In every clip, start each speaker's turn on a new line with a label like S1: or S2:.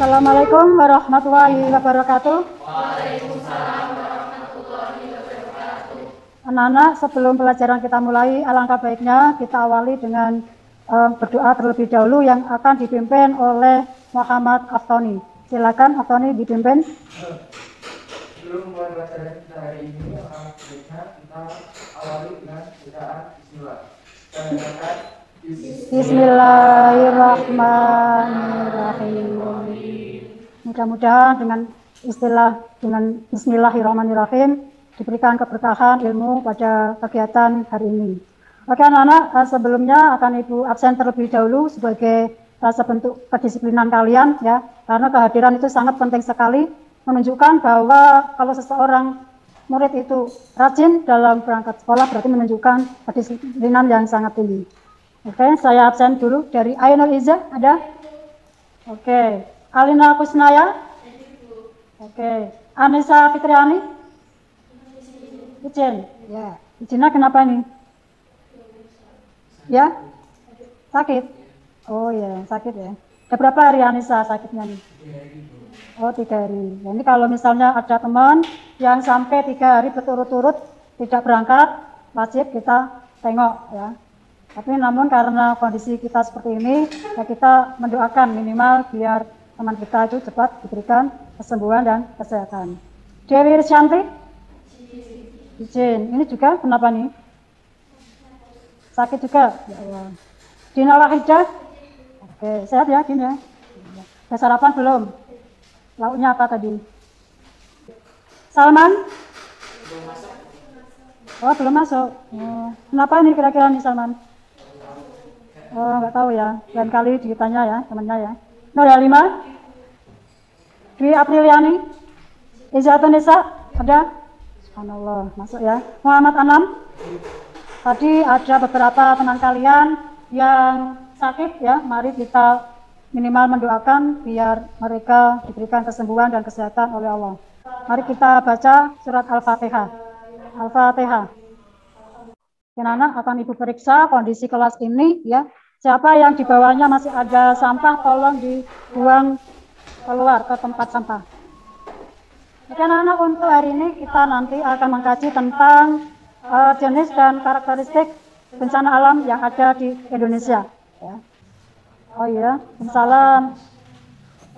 S1: Assalamualaikum warahmatullahi wabarakatuh.
S2: Waalaikumsalam warahmatullahi wabarakatuh.
S1: Anak-anak, sebelum pelajaran kita mulai, alangkah baiknya kita awali dengan berdoa terlebih dahulu yang akan dipimpin oleh Muhammad Aftoni. Silakan Aftoni dipimpin.
S2: Sebelum mulai pelajaran kita hari ini, alangkah baiknya kita awali dengan bacaan Bismillah. Kita bacakan
S1: Bismillahirrahmanirrahim. Mudah-mudahan dengan Bismillahirrahmanirrahim diberikan keberkahan ilmu pada kegiatan hari ini. Oke anak-anak, sebelumnya akan Ibu absen terlebih dahulu sebagai rasa bentuk kedisiplinan kalian ya, karena kehadiran itu sangat penting sekali, menunjukkan bahwa kalau seseorang murid itu rajin dalam berangkat sekolah berarti menunjukkan kedisiplinan yang sangat tinggi. Oke, saya absen dulu. Dari Ainul Izzah ada? Oke. Alina Kusnaya? Oke. Anissa Fitriani? Izin. Ya. Izinnya kenapa nih? Ya? Sakit? Oh ya, sakit ya. Ada berapa hari Anissa sakitnya nih? 3 hari. Oh, 3 hari. Nah, ini kalau misalnya ada teman yang sampai 3 hari berturut-turut tidak berangkat, wajib kita tengok ya. Tapi namun karena kondisi kita seperti ini, ya kita mendoakan minimal biar teman kita itu cepat diberikan kesembuhan dan kesehatan. Dewi Risyanti? Izin. Ini juga kenapa nih? Sakit juga? Ya Allah. Dina Wahidah? Oke, sehat ya Dina? Udah sarapan belum? Lauknya apa tadi? Salman? Oh, belum masuk. Oh, kenapa ini kira-kira nih Salman? Oh, nggak tahu ya. Lain kali ditanya ya temannya ya. Nur Halima, Dwi Apriliani, Izatun Nisa, ada? Subhanallah, masuk ya. Muhammad Anam. Tadi ada beberapa teman kalian yang sakit ya. Mari kita minimal mendoakan biar mereka diberikan kesembuhan dan kesehatan oleh Allah. Mari kita baca surat Al-Fatihah. Al-Fatihah. Anak-anak akan Ibu periksa kondisi kelas ini ya. Siapa yang di bawahnya masih ada sampah tolong dibuang keluar ke tempat sampah. Oke anak-anak, untuk hari ini kita nanti akan mengkaji tentang jenis dan karakteristik bencana alam yang ada di Indonesia ya. Oh iya, salam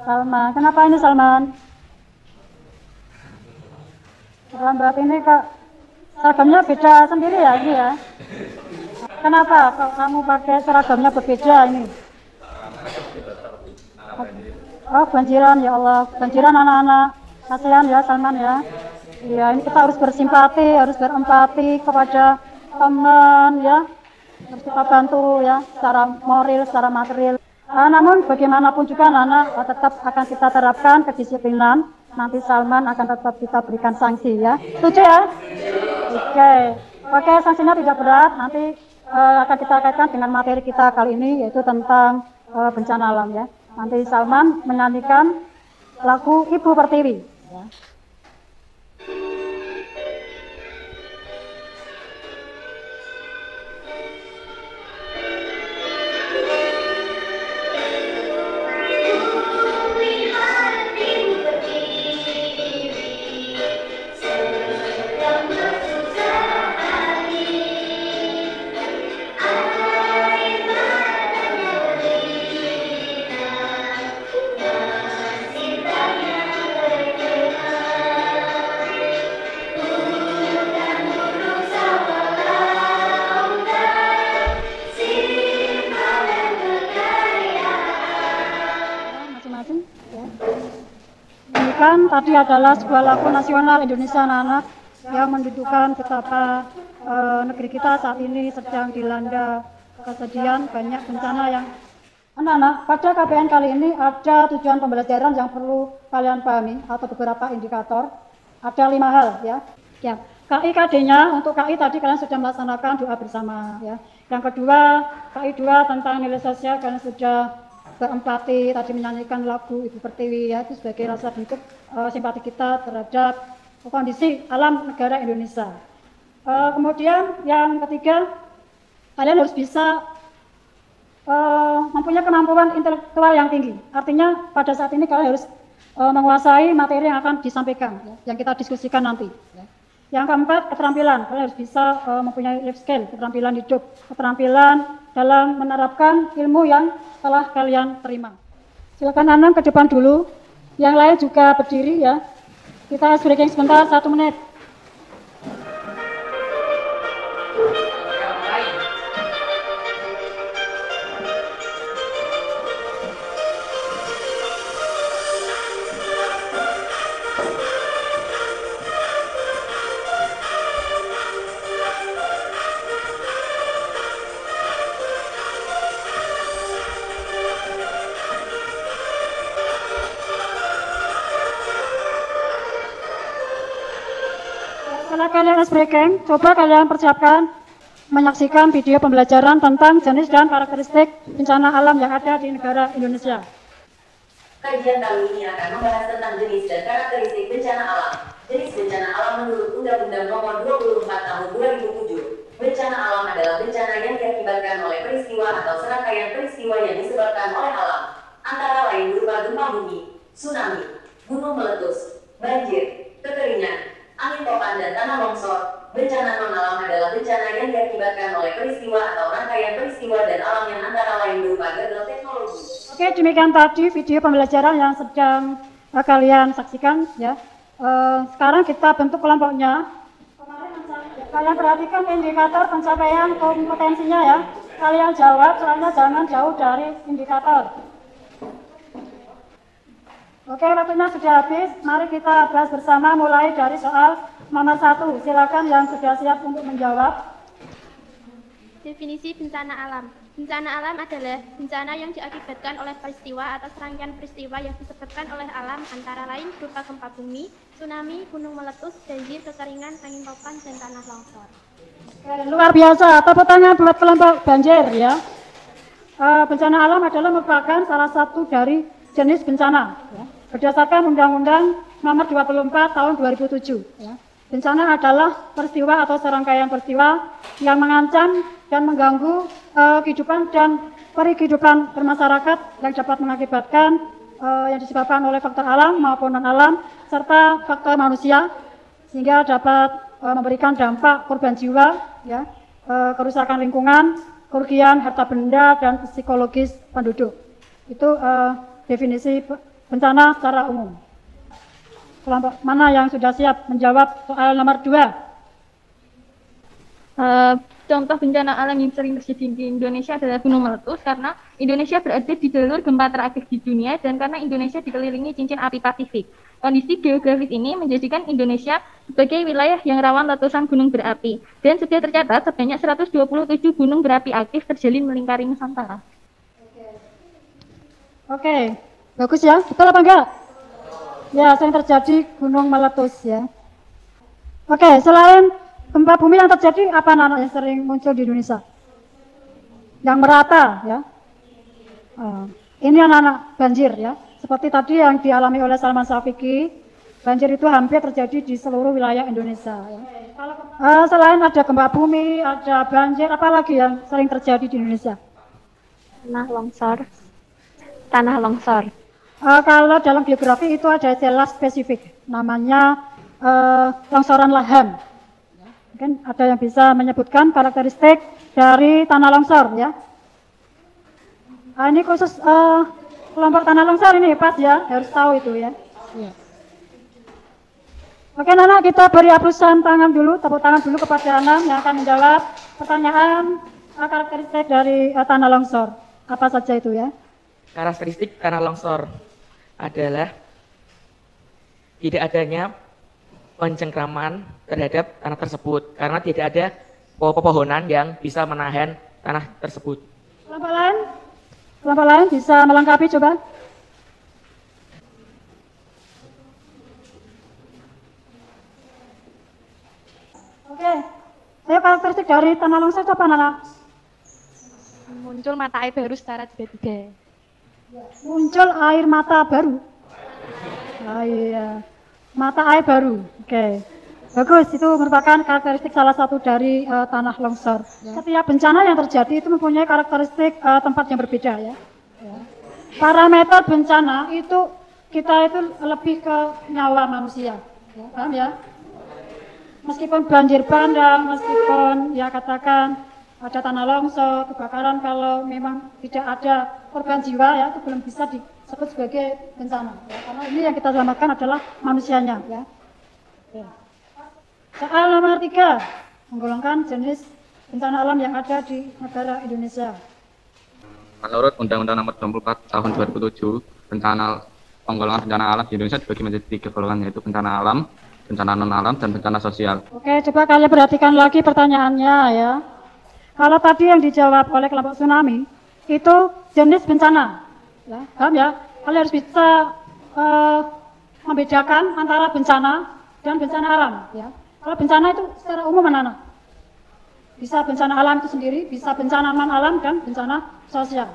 S1: Salman. Kenapa ini Salman? Lambat ini Kak. Seragamnya beda sendiri ya ini ya. Kenapa kalau kamu pakai seragamnya berbeda ini? Oh banjiran ya Allah, banjiran anak-anak. Kasihan ya Salman ya. Iya ini kita harus bersimpati, harus berempati kepada teman ya. Harus kita bantu ya secara moral, secara material. Namun bagaimanapun juga anak-anak tetap akan kita terapkan kedisiplinan. Nanti Salman akan tetap kita berikan sanksi ya. Setuju ya? Oke, sanksinya tidak berat. Nanti akan kita kaitkan dengan materi kita kali ini yaitu tentang bencana alam ya. Nanti Salman menyanyikan lagu Ibu Pertiwi. Ya. Tadi adalah sebuah lagu nasional Indonesia anak-anak yang menunjukkan betapa negeri kita saat ini sedang dilanda kesedihan banyak bencana yang anak-anak. Pada KPN kali ini ada tujuan pembelajaran yang perlu kalian pahami atau beberapa indikator. Ada 5 hal ya. Ya, KI-KD-nya untuk KI tadi kalian sudah melaksanakan doa bersama ya. Yang kedua, KI 2 tentang nilai sosial kalian sudah berempati, tadi menyanyikan lagu Ibu Pertiwi ya, itu sebagai rasa bentuk simpati kita terhadap kondisi alam negara Indonesia. Kemudian yang ketiga, kalian harus bisa mempunyai kemampuan intelektual yang tinggi. Artinya pada saat ini kalian harus menguasai materi yang akan disampaikan, ya, yang kita diskusikan nanti. Ya. Yang keempat, keterampilan. Kalian harus bisa mempunyai life skill, keterampilan hidup, keterampilan dalam menerapkan ilmu yang telah kalian terima. Silakan Anam ke depan dulu. Yang lain juga berdiri ya. Kita breaking sebentar, 1 menit. Setelah kalian breaking, coba kalian persiapkan menyaksikan video pembelajaran tentang jenis dan karakteristik bencana alam yang ada di negara Indonesia.
S3: Kajian kali ini akan membahas tentang jenis dan karakteristik bencana alam. Jenis bencana alam menurut Undang-Undang Nomor 24 Tahun 2007. Bencana alam adalah bencana yang diakibatkan oleh peristiwa atau serangkaian peristiwa yang disebabkan oleh alam, antara lain berupa gempa bumi, tsunami, gunung meletus, banjir, kekeringan, angin topan dan tanah longsor. Bencana non-alam adalah bencana yang diakibatkan oleh peristiwa atau rangkaian peristiwa dan alam yang antara lain berupa gagal teknologi.
S1: Oke, demikian tadi video pembelajaran yang sedang kalian saksikan ya. Sekarang kita bentuk kelompoknya. Kalian perhatikan indikator pencapaian kompetensinya ya. Kalian jawab, soalnya jangan jauh dari indikator. Oke, waktunya sudah habis. Mari kita bahas bersama mulai dari soal nomor 1. Silakan yang sudah siap untuk menjawab.
S4: Definisi bencana alam. Bencana alam adalah bencana yang diakibatkan oleh peristiwa atau serangkaian peristiwa yang disebabkan oleh alam, antara lain berupa gempa bumi, tsunami, gunung meletus, banjir, kekeringan, angin topan, dan tanah longsor.
S1: Oke, luar biasa. Tepuk tangan buat kelompok banjir ya. Bencana alam adalah merupakan salah satu dari jenis bencana ya. Berdasarkan Undang-Undang Nomor 24 Tahun 2007 ya. Bencana adalah peristiwa atau serangkaian peristiwa yang mengancam dan mengganggu kehidupan dan perikehidupan bermasyarakat yang dapat mengakibatkan yang disebabkan oleh faktor alam maupun non-alam serta faktor manusia, sehingga dapat memberikan dampak korban jiwa, ya, kerusakan lingkungan, kerugian harta benda dan psikologis penduduk. Itu definisi bencana secara umum. Kelompok mana yang sudah siap menjawab soal nomor 2?
S5: Contoh bencana alam yang sering terjadi di Indonesia adalah gunung meletus, karena Indonesia berada di jalur gempa teraktif di dunia dan karena Indonesia dikelilingi cincin api Pasifik. Kondisi geografis ini menjadikan Indonesia sebagai wilayah yang rawan letusan gunung berapi, dan sudah tercatat sebanyak 127 gunung berapi aktif terjalin melingkari Nusantara.
S1: Oke, bagus ya. Betul apa enggak? Ya, sering terjadi gunung meletus ya. Oke, selain gempa bumi yang terjadi, apa anak yang sering muncul di Indonesia? Yang merata ya. Ini anak-anak banjir ya. Seperti tadi yang dialami oleh Salman Syafiqi, banjir itu hampir terjadi di seluruh wilayah Indonesia ya. Selain ada gempa bumi, ada banjir, apa lagi yang sering terjadi di Indonesia?
S5: Tanah longsor.
S1: Kalau dalam geografi itu ada istilah spesifik, namanya longsoran lahan. Mungkin ada yang bisa menyebutkan karakteristik dari tanah longsor ya. Ini khusus kelompok tanah longsor ini pas ya, harus tahu itu ya. Oke Nana, kita beri aplasan tangan dulu, tepuk tangan dulu kepada Anam yang akan menjawab pertanyaan karakteristik dari tanah longsor. Apa saja itu ya?
S6: Karakteristik tanah longsor adalah tidak adanya pencengkraman terhadap tanah tersebut karena tidak ada pepohonan yang bisa menahan tanah tersebut.
S1: Kelompok lain bisa melengkapi coba. Oke, ayo karakteristik dari tanah longsor itu apa Nana?
S5: Muncul mata air baru secara tiba-tiba.
S1: Muncul air mata baru. Iya. Mata air baru. Oke. Bagus, itu merupakan karakteristik salah satu dari tanah longsor. Setiap bencana yang terjadi itu mempunyai karakteristik tempat yang berbeda ya. Parameter bencana itu kita itu lebih ke nyawa manusia, paham ya? Meskipun banjir bandang, meskipun ya katakan ada tanah longsor, kebakaran, kalau memang tidak ada korban jiwa ya itu belum bisa disebut sebagai bencana. Ya. Karena ini yang kita selamatkan adalah manusianya ya. Soal nomor 3, menggolongkan jenis bencana alam yang ada di negara Indonesia.
S7: Menurut Undang-Undang Nomor 24 Tahun 2007, penggolongan bencana alam di Indonesia dibagi menjadi 3 golongan, yaitu bencana alam, bencana non-alam, dan bencana sosial.
S1: Oke, coba kalian perhatikan lagi pertanyaannya ya. Kalau tadi yang dijawab oleh kelompok tsunami, itu jenis bencana. Ya, paham ya? Kalian harus bisa membedakan antara bencana dan bencana alam. Ya. Kalau bencana itu secara umum anak-anak. Bisa bencana alam itu sendiri, bisa bencana non-alam, dan bencana sosial.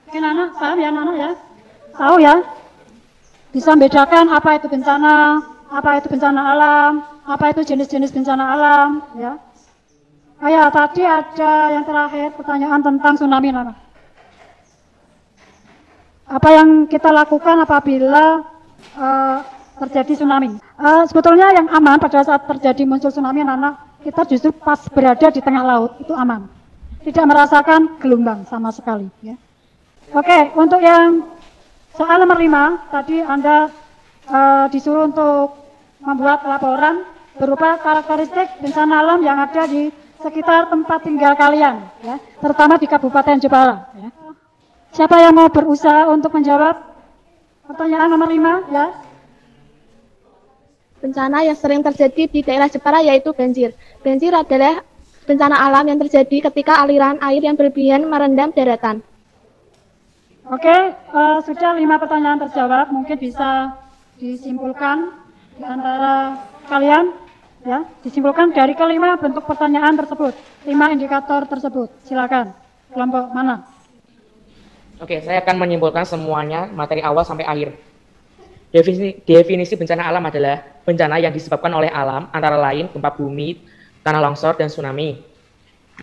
S1: Oke, anak paham ya anak-anak ya? Tahu ya? Bisa membedakan apa itu bencana, apa itu bencana alam, apa itu jenis-jenis bencana alam, ya. Oh ya, tadi ada yang terakhir pertanyaan tentang tsunami, anak. Apa yang kita lakukan apabila terjadi tsunami? Sebetulnya yang aman pada saat terjadi muncul tsunami, anak, kita justru pas berada di tengah laut itu aman, tidak merasakan gelombang sama sekali. Ya. Oke, untuk yang soal nomor 5, tadi Anda disuruh untuk membuat laporan berupa karakteristik bencana alam yang ada di sekitar tempat tinggal kalian, ya, terutama di Kabupaten Jepara. Ya. Siapa yang mau berusaha untuk menjawab pertanyaan nomor 5? Ya.
S4: Bencana yang sering terjadi di daerah Jepara yaitu banjir. Banjir adalah bencana alam yang terjadi ketika aliran air yang berlebihan merendam daratan.
S1: Oke, sudah 5 pertanyaan terjawab, mungkin bisa disimpulkan di antara kalian, ya, disimpulkan dari kelima bentuk pertanyaan tersebut, 5 indikator tersebut. Silakan, kelompok mana?
S6: Oke, saya akan menyimpulkan semuanya materi awal sampai akhir. Definisi bencana alam adalah bencana yang disebabkan oleh alam, antara lain gempa bumi, tanah longsor, dan tsunami.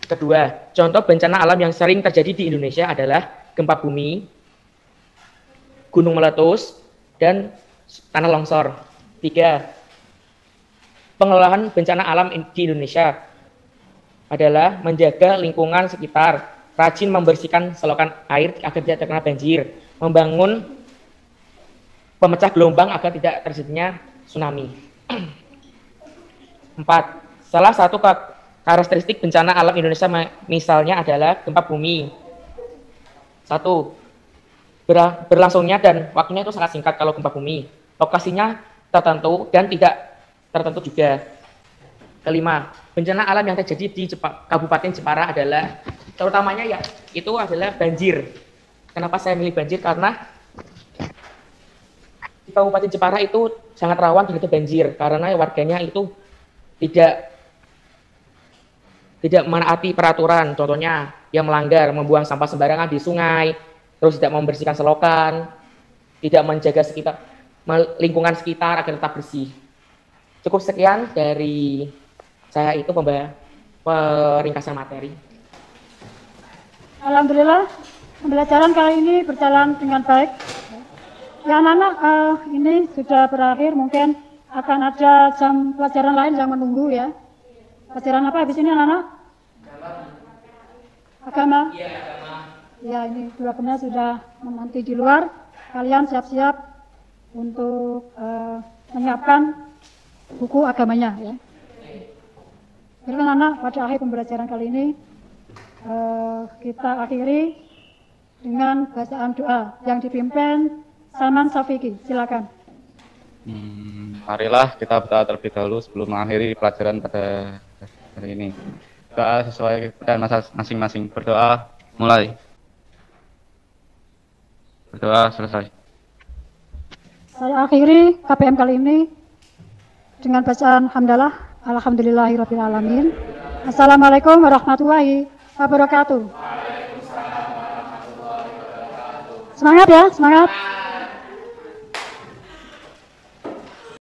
S6: Kedua, contoh bencana alam yang sering terjadi di Indonesia adalah gempa bumi, gunung meletus, dan tanah longsor. 3, pengelolaan bencana alam di Indonesia adalah menjaga lingkungan sekitar, rajin membersihkan selokan air agar tidak terkena banjir, membangun pemecah gelombang agar tidak terjadinya tsunami. 4, salah satu karakteristik bencana alam Indonesia misalnya adalah gempa bumi. 1, berlangsungnya dan waktunya itu sangat singkat kalau gempa bumi. Lokasinya tertentu dan tidak tertentu juga. Kelima, bencana alam yang terjadi di Kabupaten Jepara adalah terutamanya ya itu adalah banjir. Kenapa saya milih banjir? Karena di Kabupaten Jepara itu sangat rawan terhadap banjir karena warganya itu tidak menaati peraturan, contohnya yang melanggar membuang sampah sembarangan di sungai, terus tidak membersihkan selokan, tidak menjaga lingkungan sekitar agar tetap bersih. Cukup sekian dari saya, itu peringkasan materi.
S1: Alhamdulillah, pembelajaran kali ini berjalan dengan baik. Ya anak-anak, ini sudah berakhir, mungkin akan ada jam pelajaran lain yang menunggu ya. Pelajaran apa habis ini anak-anak? Agama? Iya, agama. Ya, ini dua-duanya sudah menanti di luar. Kalian siap-siap untuk menyiapkan buku agamanya ya. Jadi anak-anak, pada akhir pembelajaran kali ini kita akhiri dengan bacaan doa yang dipimpin Salman Safiki. Silakan.
S7: Marilah kita berdoa terlebih dahulu sebelum mengakhiri pelajaran pada hari ini. Doa sesuai keadaan masing-masing. Berdoa mulai. Berdoa selesai.
S1: Saya akhiri KPM kali ini dengan bacaan hamdalah. Alhamdulillahirabbil alamin. Assalamualaikum warahmatullahi wabarakatuh. Semangat ya, semangat.